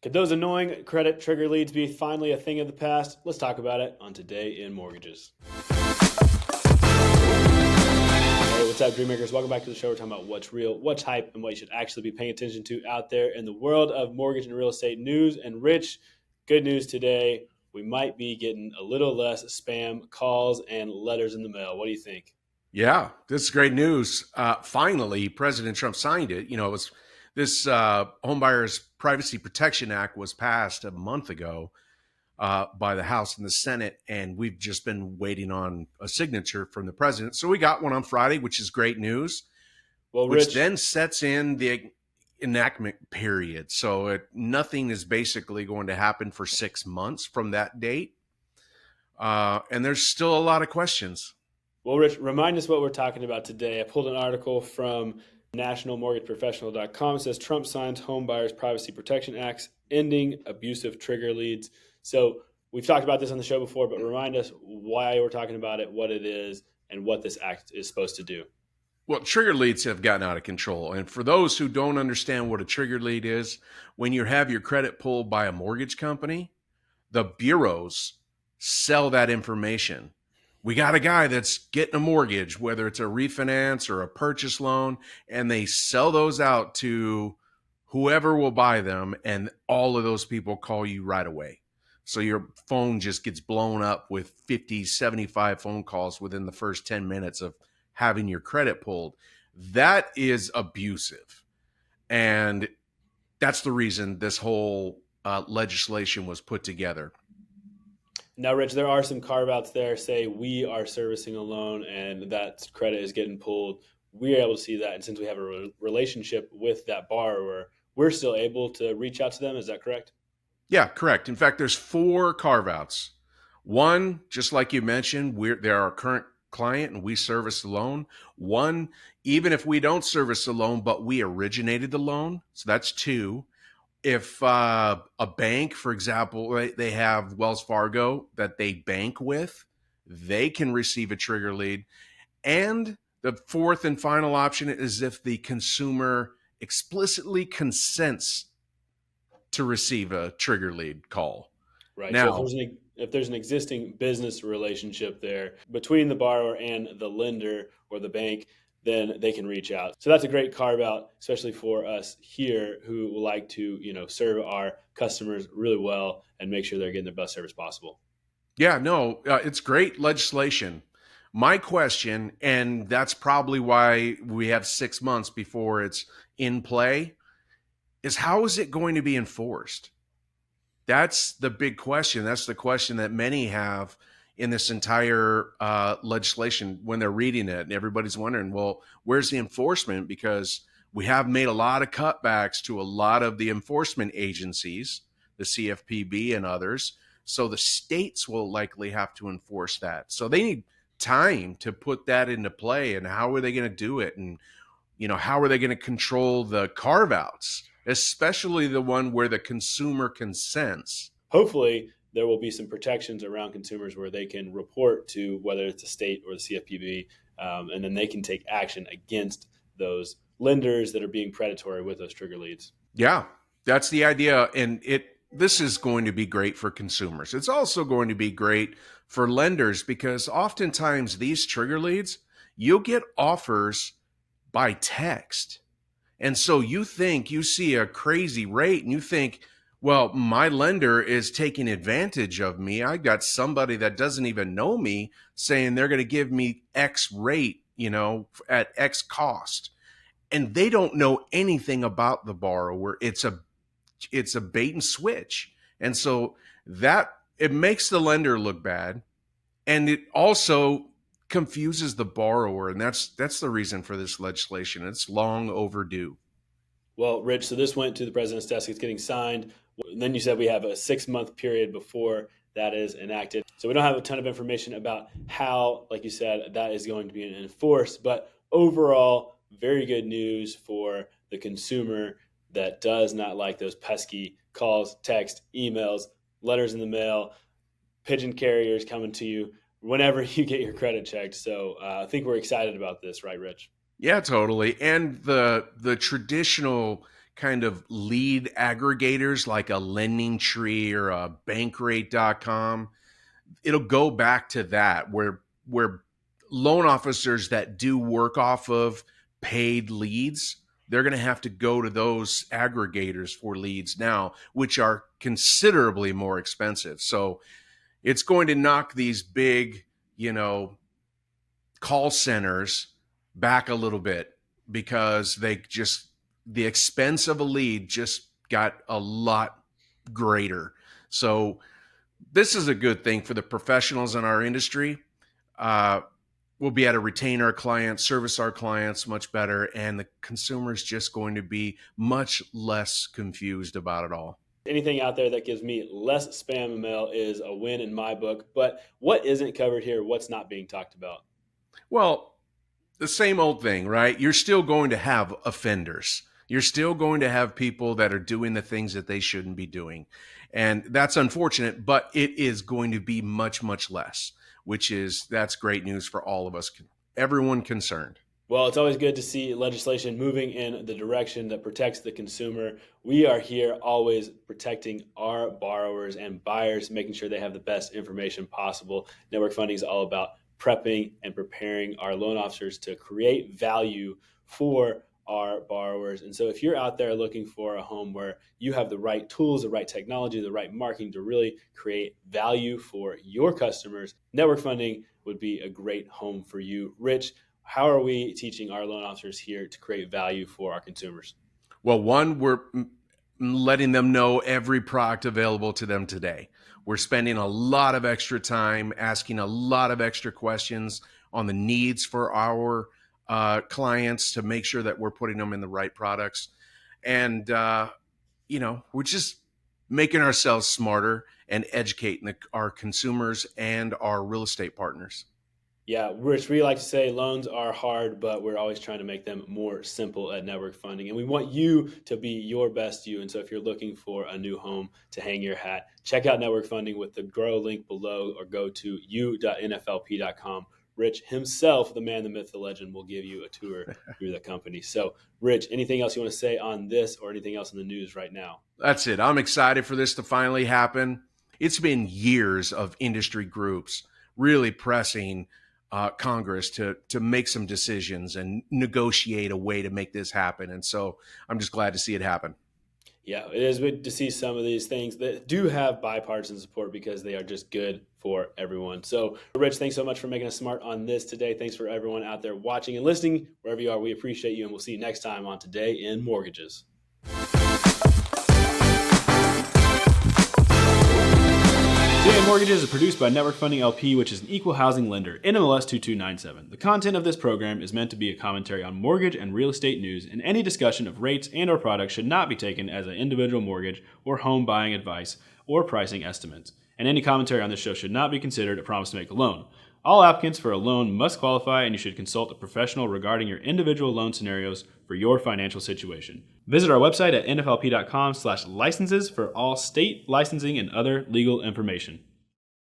Could those annoying credit trigger leads be finally a thing of the past? Let's talk about it on Today in Mortgages. Hey, what's up, Dreammakers? Welcome back to the show. We're talking about what's real, what's hype, and what you should actually be paying attention to out there in the world of mortgage and real estate news. And Rich, good news today. We might be getting a little less spam calls and letters in the mail. What do you think? Yeah, this is great news. Finally, President Trump signed it. It was this Homebuyers Privacy Protection Act was passed a month ago by the House and the Senate, and we've just been waiting on a signature from the president. So we got one on Friday, which is great news, Well, which Rich, then sets in the enactment period. So nothing is basically going to happen for 6 months from that date. And there's still a lot of questions. Well, Rich, remind us what we're talking about today. I pulled an article from nationalmortgageprofessional.com. It says Trump signs Homebuyers Privacy Protection Acts, ending abusive trigger leads. So we've talked about this on the show before, but remind us why we're talking about it, what it is, and what this act is supposed to do. Well, trigger leads have gotten out of control. And for those who don't understand what a trigger lead is, when you have your credit pulled by a mortgage company, the bureaus sell that information. We got a guy that's getting a mortgage, whether it's a refinance or a purchase loan, and they sell those out to whoever will buy them, and all of those people call you right away. So your phone just gets blown up with 50, 75 phone calls within the first 10 minutes of having your credit pulled. That is abusive. And that's the reason this whole legislation was put together. Now, Rich, there are some carve outs there. Say we are servicing a loan and that credit is getting pulled. We are able to see that. And since we have a relationship with that borrower, we're still able to reach out to them. Is that correct? Yeah, correct. In fact, there's 4 carve-outs. One, just like you mentioned, they're our current client and we service the loan. One, even if we don't service the loan, but we originated the loan. So that's 2. If a bank, for example, they have Wells Fargo that they bank with, they can receive a trigger lead. And the 4th and final option is if the consumer explicitly consents to receive a trigger lead call. Right. Now, So if there's an existing business relationship there between the borrower and the lender or the bank, then they can reach out. So that's a great carve out, especially for us here who like to, serve our customers really well and make sure they're getting the best service possible. yeah, no, it's great legislation. My question, and that's probably why we have 6 months before it's in play, is how is it going to be enforced? That's the big question. That's the question that many have in this entire legislation when they're reading it. And everybody's wondering, well, where's the enforcement? Because we have made a lot of cutbacks to a lot of the enforcement agencies, the CFPB and others. So the states will likely have to enforce that. So they need time to put that into play. And how are they going to do it? And, how are they going to control the carve outs, especially the one where the consumer consents? Hopefully, there will be some protections around consumers where they can report to whether it's the state or the CFPB, and then they can take action against those lenders that are being predatory with those trigger leads. Yeah, that's the idea. And this is going to be great for consumers. It's also going to be great for lenders because oftentimes these trigger leads, you'll get offers by text. And so you see a crazy rate and you think, well, my lender is taking advantage of me. I got somebody that doesn't even know me saying they're going to give me X rate, at X cost. And they don't know anything about the borrower. It's a bait and switch. And so that it makes the lender look bad. And it also confuses the borrower. And that's the reason for this legislation. It's long overdue. Well, Rich, so this went to the president's desk. It's getting signed. And then you said we have a 6-month period before that is enacted. So we don't have a ton of information about how, like you said, that is going to be enforced. But overall, very good news for the consumer that does not like those pesky calls, text, emails, letters in the mail, pigeon carriers coming to you whenever you get your credit checked. So I think we're excited about this, right, Rich? Yeah, totally. And the traditional kind of lead aggregators like a lending tree or a bankrate.com, it'll go back to that where loan officers that do work off of paid leads, they're going to have to go to those aggregators for leads now, which are considerably more expensive. So it's going to knock these big, call centers back a little bit because the expense of a lead just got a lot greater. So this is a good thing for the professionals in our industry. We'll be able to retain our clients, service our clients much better, and the consumer is just going to be much less confused about it all. Anything out there that gives me less spam mail is a win in my book. But what isn't covered here? What's not being talked about? Well, the same old thing, right? You're still going to have offenders. You're still going to have people that are doing the things that they shouldn't be doing. And that's unfortunate, but it is going to be much, much less, that's great news for all of us, everyone concerned. Well, it's always good to see legislation moving in the direction that protects the consumer. We are here always protecting our borrowers and buyers, making sure they have the best information possible. Network funding is all about prepping and preparing our loan officers to create value for our borrowers. And so if you're out there looking for a home where you have the right tools, the right technology, the right marketing to really create value for your customers, network funding would be a great home for you. Rich, how are we teaching our loan officers here to create value for our consumers? Well, one, we're letting them know every product available to them today. We're spending a lot of extra time asking a lot of extra questions on the needs for our clients to make sure that we're putting them in the right products. And, we're just making ourselves smarter and educating our consumers and our real estate partners. Yeah, Rich, we like to say loans are hard, but we're always trying to make them more simple at Network Funding. And we want you to be your best you. And so if you're looking for a new home to hang your hat, check out Network Funding with the grow link below or go to u.nflp.com. Rich himself, the man, the myth, the legend, will give you a tour through the company. So, Rich, anything else you want to say on this or anything else in the news right now? That's it. I'm excited for this to finally happen. It's been years of industry groups really pressing Congress to make some decisions and negotiate a way to make this happen. And so I'm just glad to see it happen. Yeah, it is good to see some of these things that do have bipartisan support because they are just good for everyone. So, Rich, thanks so much for making us smart on this today. Thanks for everyone out there watching and listening. Wherever you are, we appreciate you, and we'll see you next time on Today in Mortgages. Today in Mortgages is produced by Network Funding LP, which is an equal housing lender, NMLS 2297. The content of this program is meant to be a commentary on mortgage and real estate news, and any discussion of rates and or products should not be taken as an individual mortgage or home buying advice or pricing estimates. And any commentary on this show should not be considered a promise to make a loan. All applicants for a loan must qualify, and you should consult a professional regarding your individual loan scenarios for your financial situation. Visit our website at nflp.com/licenses for all state licensing and other legal information.